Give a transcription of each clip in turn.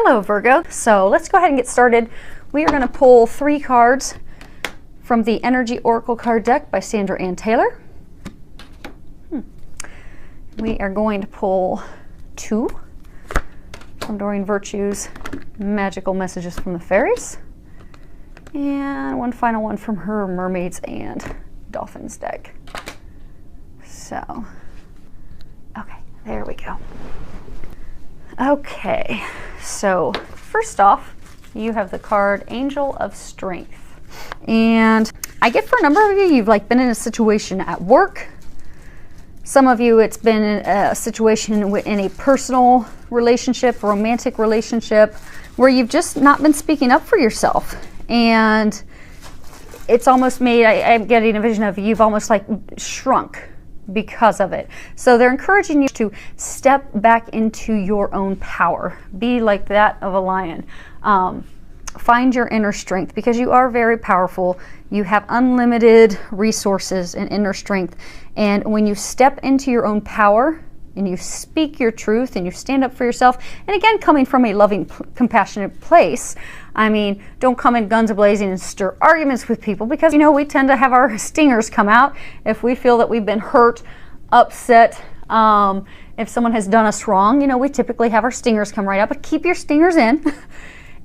Hello Virgo. So let's go ahead and get started. We are going to pull 3 cards from the Energy Oracle card deck by Sandra Ann Taylor. We are going to pull 2 from Doreen Virtue's Magical Messages from the Fairies, and one final one from her Mermaids and Dolphins deck. So, okay, there we go. Okay, so first off, you have the card Angel of Strength. And I get for a number of you, you've been in a situation at work. Some of you, it's been a situation in a personal relationship, romantic relationship, where you've just not been speaking up for yourself. And it's almost made, I'm getting a vision of you've almost shrunk because of it. So they're encouraging you to step back into your own power. Be like that of a lion. Find your inner strength, because you are very powerful. You have unlimited resources and inner strength. And when you step into your own power and you speak your truth and you stand up for yourself, and again, coming from a loving, compassionate place, I mean, don't come in guns a-blazing and stir arguments with people, because, you know, we tend to have our stingers come out if we feel that we've been hurt, upset. If someone has done us wrong, you know, we typically have our stingers come right up, but keep your stingers in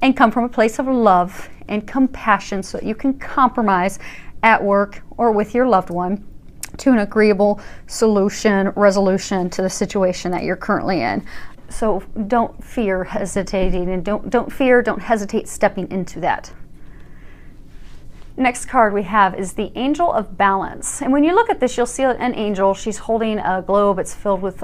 and come from a place of love and compassion so that you can compromise at work or with your loved one to an agreeable resolution to the situation that you're currently in. So don't fear hesitating, and don't hesitate stepping into that. Next card we have is the Angel of Balance. And when you look at this, you'll see an angel. She's holding a globe. It's filled with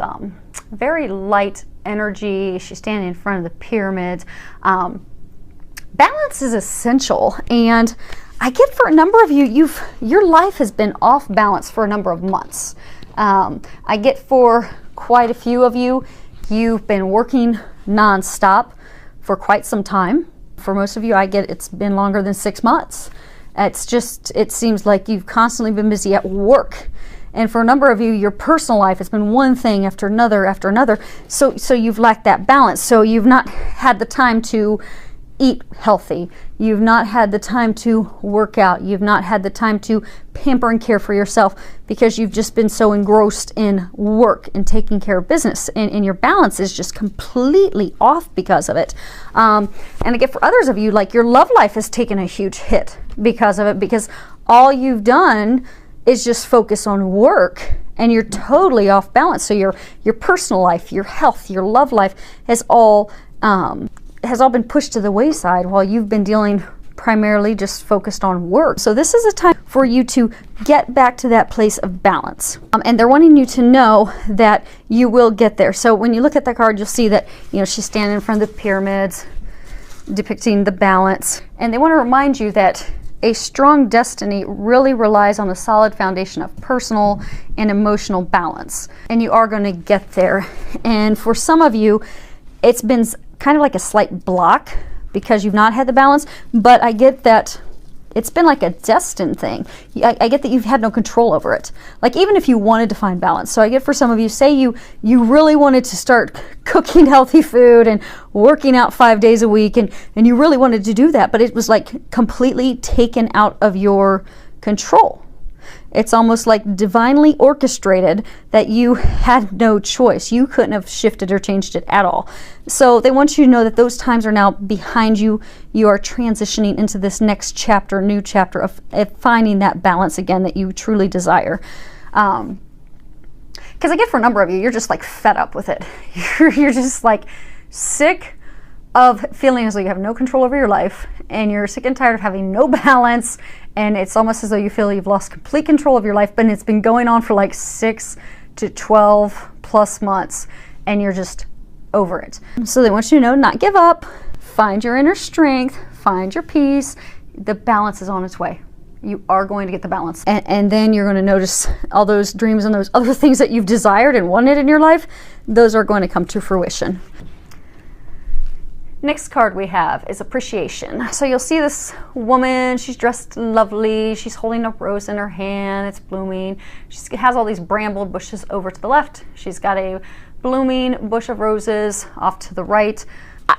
very light energy. She's standing in front of the pyramids. Balance is essential, and I get for a number of you, your life has been off balance for a number of months. I get for quite a few of you, you've been working nonstop for quite some time. For most of you, I get it's been longer than 6 months. It seems like you've constantly been busy at work. And for a number of you, your personal life has been one thing after another after another. So you've lacked that balance. So you've not had the time to eat healthy. You've not had the time to work out. You've not had the time to pamper and care for yourself, because you've just been so engrossed in work and taking care of business, and your balance is just completely off because of it. And again, for others of you, your love life has taken a huge hit because of it, because all you've done is just focus on work, and you're totally off balance. So your personal life, your health, your love life has all been pushed to the wayside while you've been dealing primarily just focused on work. So this is a time for you to get back to that place of balance. And they're wanting you to know that you will get there. So when you look at that card, you'll see that, you know, she's standing in front of the pyramids, depicting the balance. And they want to remind you that a strong destiny really relies on a solid foundation of personal and emotional balance. And you are going to get there. And for some of you, it's been kind of like a slight block because you've not had the balance, but I get that it's been like a destined thing. I get that you've had no control over it. Even if you wanted to find balance. So I get for some of you, say you really wanted to start cooking healthy food and working out 5 days a week, and you really wanted to do that, but it was completely taken out of your control. It's almost like divinely orchestrated that you had no choice. You couldn't have shifted or changed it at all. So they want you to know that those times are now behind you. You are transitioning into this next chapter, new chapter of finding that balance again that you truly desire. Because I get for a number of you, you're just fed up with it. You're just sick of feeling as though you have no control over your life, and you're sick and tired of having no balance, and it's almost as though you feel you've lost complete control of your life, but it's been going on for 6 to 12 plus months, and you're just over it. So they want you to know, not give up, find your inner strength, find your peace. The balance is on its way. You are going to get the balance. And then you're going to notice all those dreams and those other things that you've desired and wanted in your life, those are going to come to fruition. Next card we have is Appreciation. So you'll see this woman, she's dressed lovely, she's holding a rose in her hand, it's blooming. She has all these bramble bushes over to the left. She's got a blooming bush of roses off to the right.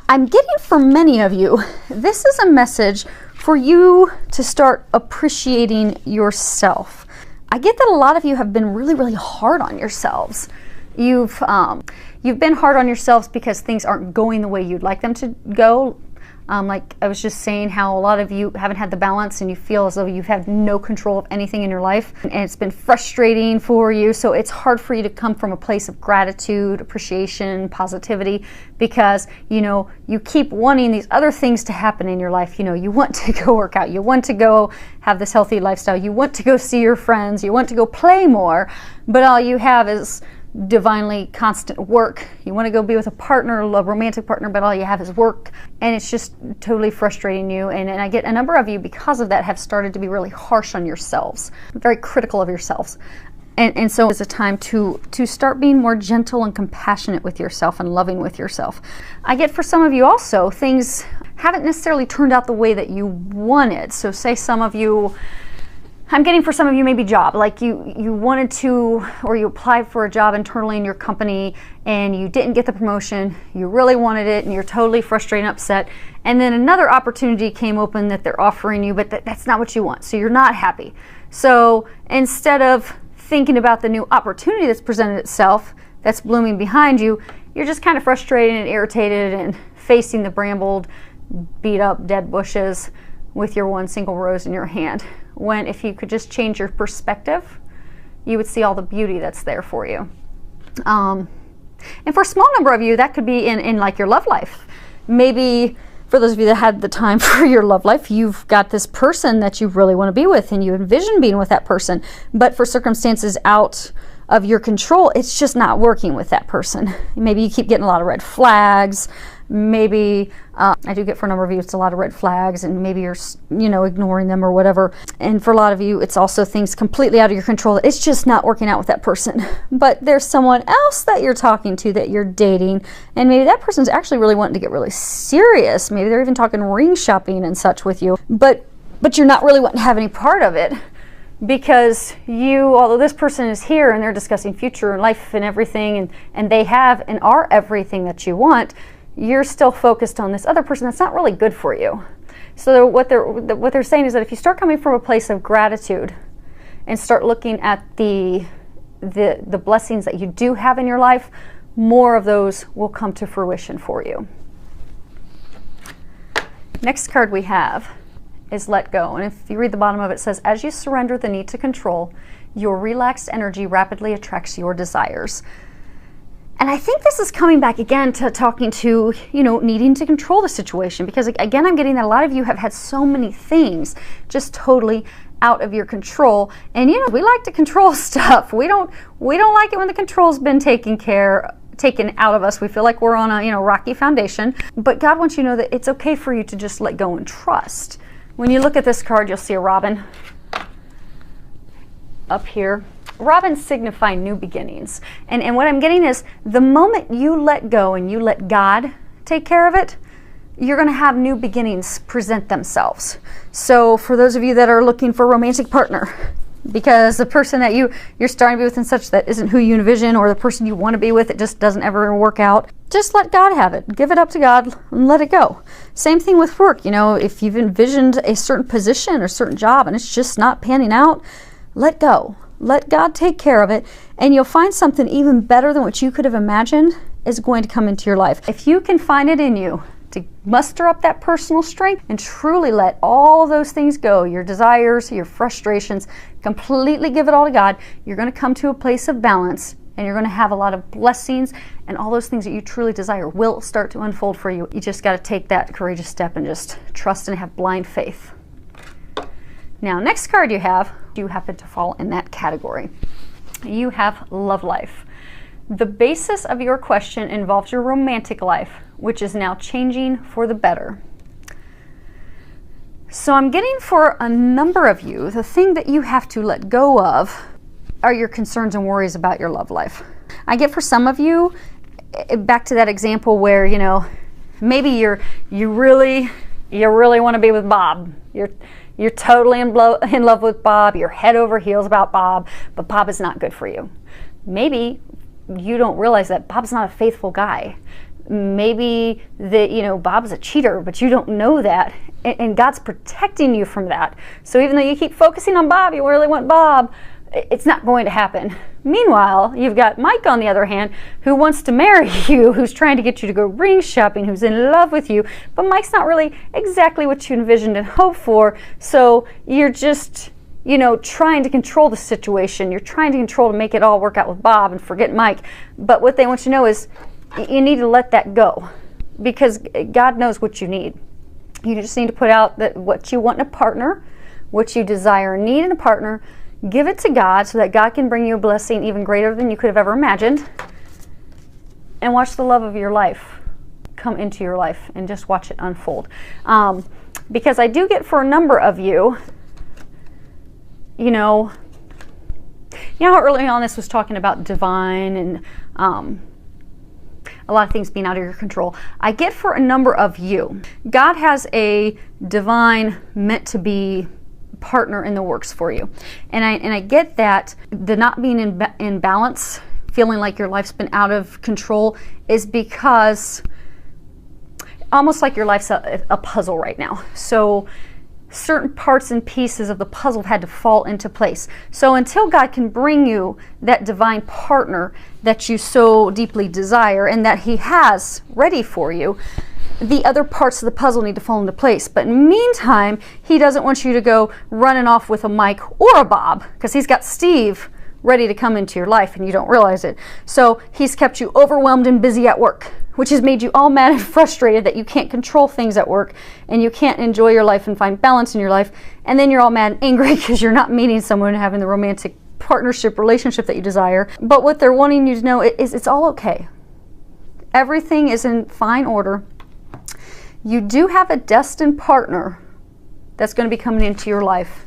I'm getting for many of you, this is a message for you to start appreciating yourself. I get that a lot of you have been really, really hard on yourselves. You've been hard on yourselves because things aren't going the way you'd like them to go. Like I was just saying, how a lot of you haven't had the balance and you feel as though you've had no control of anything in your life, and it's been frustrating for you. So it's hard for you to come from a place of gratitude, appreciation, positivity, because you keep wanting these other things to happen in your life. You want to go work out, you want to go have this healthy lifestyle, you want to go see your friends, you want to go play more, but all you have is divinely constant work. You want to go be with a partner, a romantic partner, but all you have is work, and it's just totally frustrating you. And I get a number of you, because of that, have started to be really harsh on yourselves, very critical of yourselves. And so it's a time to start being more gentle and compassionate with yourself and loving with yourself. I get for some of you also, things haven't necessarily turned out the way that you wanted. So say some of you, I'm getting for some of you maybe job, like you wanted to, or you applied for a job internally in your company and you didn't get the promotion, you really wanted it and you're totally frustrated and upset, and then another opportunity came open that they're offering you, but that's not what you want, so you're not happy. So instead of thinking about the new opportunity that's presented itself, that's blooming behind you, you're just kind of frustrated and irritated and facing the brambled, beat up, dead bushes with your one single rose in your hand. When if you could just change your perspective, you would see all the beauty that's there for you. And for a small number of you, that could be in like your love life. Maybe for those of you that had the time for your love life, you've got this person that you really want to be with and you envision being with that person, but for circumstances out of your control, it's just not working with that person. Maybe you keep getting a lot of red flags. Maybe I do get for a number of you, it's a lot of red flags, and maybe you're ignoring them or whatever. And for a lot of you, it's also things completely out of your control. It's just not working out with that person. But there's someone else that you're talking to, that you're dating, and maybe that person's actually really wanting to get really serious. Maybe they're even talking ring shopping and such with you, but you're not really wanting to have any part of it, because although this person is here and they're discussing future and life and everything, and they have and are everything that you want, you're still focused on this other person that's not really good for you. So what they're saying is that if you start coming from a place of gratitude and start looking at the blessings that you do have in your life, more of those will come to fruition for you. Next card we have is let go. And if you read the bottom of it, it says, as you surrender the need to control, your relaxed energy rapidly attracts your desires. And I think this is coming back again to talking to, needing to control the situation, because again, I'm getting that a lot of you have had so many things just totally out of your control. And we like to control stuff. We don't like it when the control's been taken out of us. We feel like we're on a rocky foundation. But God wants you to know that it's okay for you to just let go and trust. When you look at this card, you'll see a robin up here. Robins signify new beginnings. And what I'm getting is, the moment you let go and you let God take care of it, you're going to have new beginnings present themselves. So for those of you that are looking for a romantic partner, because the person that you're starting to be with and such, that isn't who you envision, or the person you want to be with, it just doesn't ever work out, just let God have it. Give it up to God and let it go. Same thing with work. If you've envisioned a certain position or certain job and it's just not panning out, let go. Let God take care of it, and you'll find something even better than what you could have imagined is going to come into your life. If you can find it in you to muster up that personal strength and truly let all those things go, your desires, your frustrations, completely give it all to God, you're going to come to a place of balance, and you're going to have a lot of blessings, and all those things that you truly desire will start to unfold for you. You just got to take that courageous step and just trust and have blind faith. Now, next card you happen to fall in that category. You have love life. The basis of your question involves your romantic life, which is now changing for the better. So I'm getting for a number of you, the thing that you have to let go of are your concerns and worries about your love life. I get for some of you, back to that example where, maybe you really want to be with Bob. You're totally in love with Bob. You're head over heels about Bob, but Bob is not good for you. Maybe you don't realize that Bob's not a faithful guy. Maybe that, you know, Bob's a cheater, but you don't know that. And God's protecting you from that. So even though you keep focusing on Bob, you really want Bob, it's not going to happen. Meanwhile, you've got Mike on the other hand, who wants to marry you, who's trying to get you to go ring shopping, who's in love with you, but Mike's not really exactly what you envisioned and hoped for. So you're just, you know, trying to control the situation. You're trying to control to make it all work out with Bob and forget Mike. But what they want you to know is you need to let that go, because God knows what you need. You just need to put out that what you want in a partner, what you desire and need in a partner. Give it to God so that God can bring you a blessing even greater than you could have ever imagined. And watch the love of your life come into your life and just watch it unfold. Because I do get for a number of you, you know how early on this was talking about divine and a lot of things being out of your control. I get for a number of you, God has a divine meant to be partner in the works for you. And I get that the not being in balance, feeling like your life's been out of control, is because almost like your life's a puzzle right now. So certain parts and pieces of the puzzle had to fall into place. So until God can bring you that divine partner that you so deeply desire and that He has ready for you, the other parts of the puzzle need to fall into place. But in the meantime, He doesn't want you to go running off with a Mike or a Bob, because He's got Steve ready to come into your life and you don't realize it. So He's kept you overwhelmed and busy at work, which has made you all mad and frustrated that you can't control things at work and you can't enjoy your life and find balance in your life. And then you're all mad and angry because you're not meeting someone and having the romantic partnership relationship that you desire. But what they're wanting you to know is it's all okay. Everything is in fine order. You do have a destined partner that's going to be coming into your life.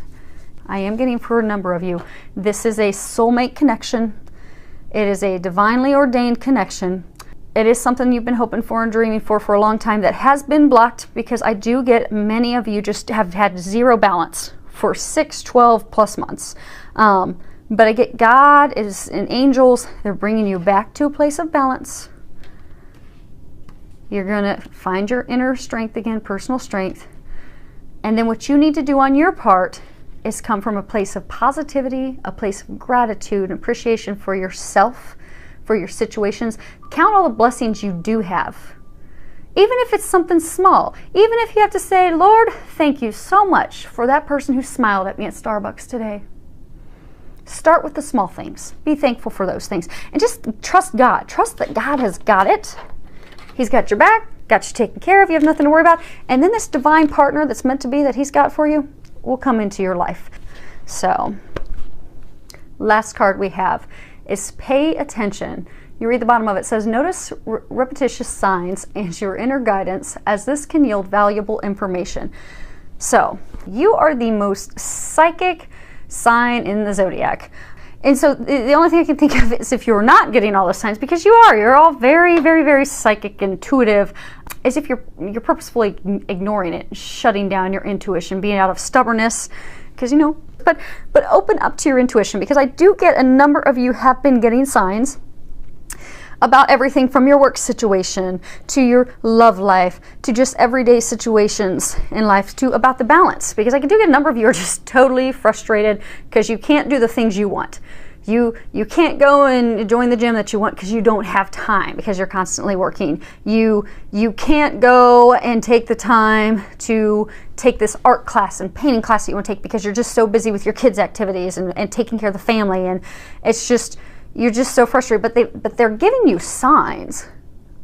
I am getting for a number of you. This is a soulmate connection. It is a divinely ordained connection. It is something you've been hoping for and dreaming for a long time that has been blocked, because I do get many of you just have had zero balance for 6, 12 plus months. But I get God is and angels, they're bringing you back to a place of balance. You're going to find your inner strength again, personal strength. And then what you need to do on your part is come from a place of positivity, a place of gratitude and appreciation for yourself, for your situations. Count all the blessings you do have. Even if it's something small. Even if you have to say, Lord, thank you so much for that person who smiled at me at Starbucks today. Start with the small things. Be thankful for those things. And just trust God. Trust that God has got it. He's got your back, got you taken care of, you have nothing to worry about. And then this divine partner that's meant to be that He's got for you will come into your life. So, last card we have is pay attention. You read the bottom of it. It says, notice repetitious signs and your inner guidance, as this can yield valuable information. So, you are the most psychic sign in the zodiac. And so the only thing I can think of is if you're not getting all the signs, because you're all very, very, very psychic, intuitive, as if you're purposefully ignoring it, shutting down your intuition, being out of stubbornness, because but open up to your intuition, because I do get a number of you have been getting signs about everything from your work situation to your love life to just everyday situations in life to about the balance, because I do get a number of you are just totally frustrated because you can't do the things you want. You can't go and join the gym that you want because you don't have time because you're constantly working. You can't go and take the time to take this art class and painting class that you want to take because you're just so busy with your kids' activities and taking care of the family, and it's just you're just so frustrated. But they're giving you signs.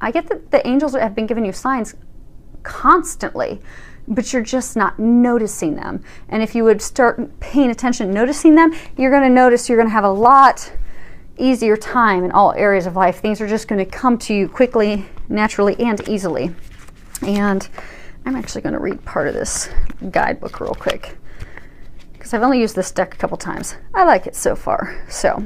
I get that the angels have been giving you signs constantly, but you're just not noticing them. And if you would start paying attention, noticing them, you're going to notice you're going to have a lot easier time in all areas of life. Things are just going to come to you quickly, naturally, and easily. And I'm actually going to read part of this guidebook real quick, because I've only used this deck a couple times. I like it so far. So,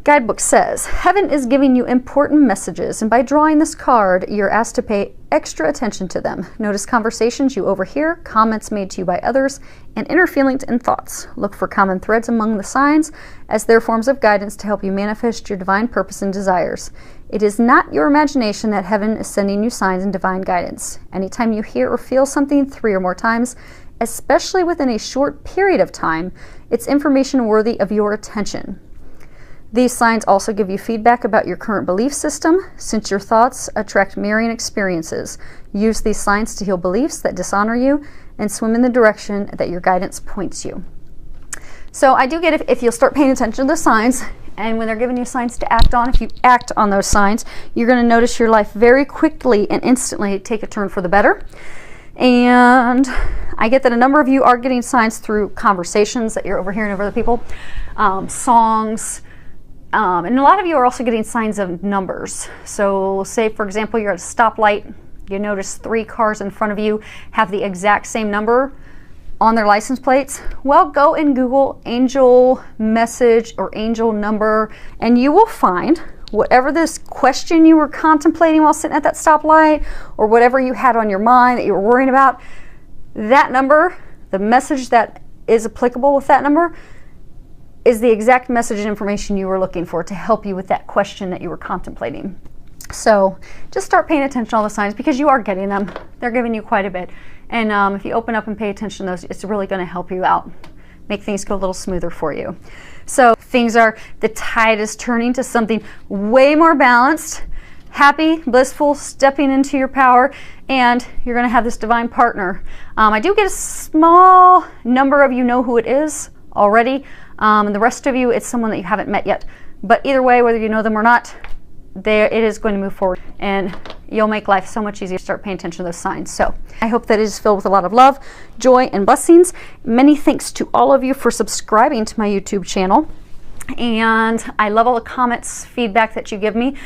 guidebook says, heaven is giving you important messages, and by drawing this card, you're asked to pay extra attention to them. Notice conversations you overhear, comments made to you by others, and inner feelings and thoughts. Look for common threads among the signs, as they're forms of guidance to help you manifest your divine purpose and desires. It is not your imagination that heaven is sending you signs and divine guidance. Anytime you hear or feel something 3 or more times, especially within a short period of time, it's information worthy of your attention. These signs also give you feedback about your current belief system, since your thoughts attract mirroring experiences. Use these signs to heal beliefs that dishonor you and swim in the direction that your guidance points you. So I do get if you'll start paying attention to the signs, and when they're giving you signs to act on, if you act on those signs, you're going to notice your life very quickly and instantly take a turn for the better. And I get that a number of you are getting signs through conversations that you're overhearing of other people, songs, and a lot of you are also getting signs of numbers. So say, for example, you're at a stoplight, you notice 3 cars in front of you have the exact same number on their license plates. Well, go and Google angel message or angel number, and you will find whatever this question you were contemplating while sitting at that stoplight, or whatever you had on your mind that you were worrying about, that number, the message that is applicable with that number, is the exact message and information you were looking for to help you with that question that you were contemplating. So just start paying attention to all the signs, because you are getting them. They're giving you quite a bit. And if you open up and pay attention to those, it's really going to help you out, make things go a little smoother for you. So the tide is turning to something way more balanced, happy, blissful, stepping into your power, and you're going to have this divine partner. I do get a small number of you know who it is already, and the rest of you, it's someone that you haven't met yet. But either way, whether you know them or not, it is going to move forward, and you'll make life so much easier. Start paying attention to those signs. So I hope that it is filled with a lot of love, joy, and blessings. Many thanks to all of you for subscribing to my YouTube channel, and I love all the comments, feedback that you give me.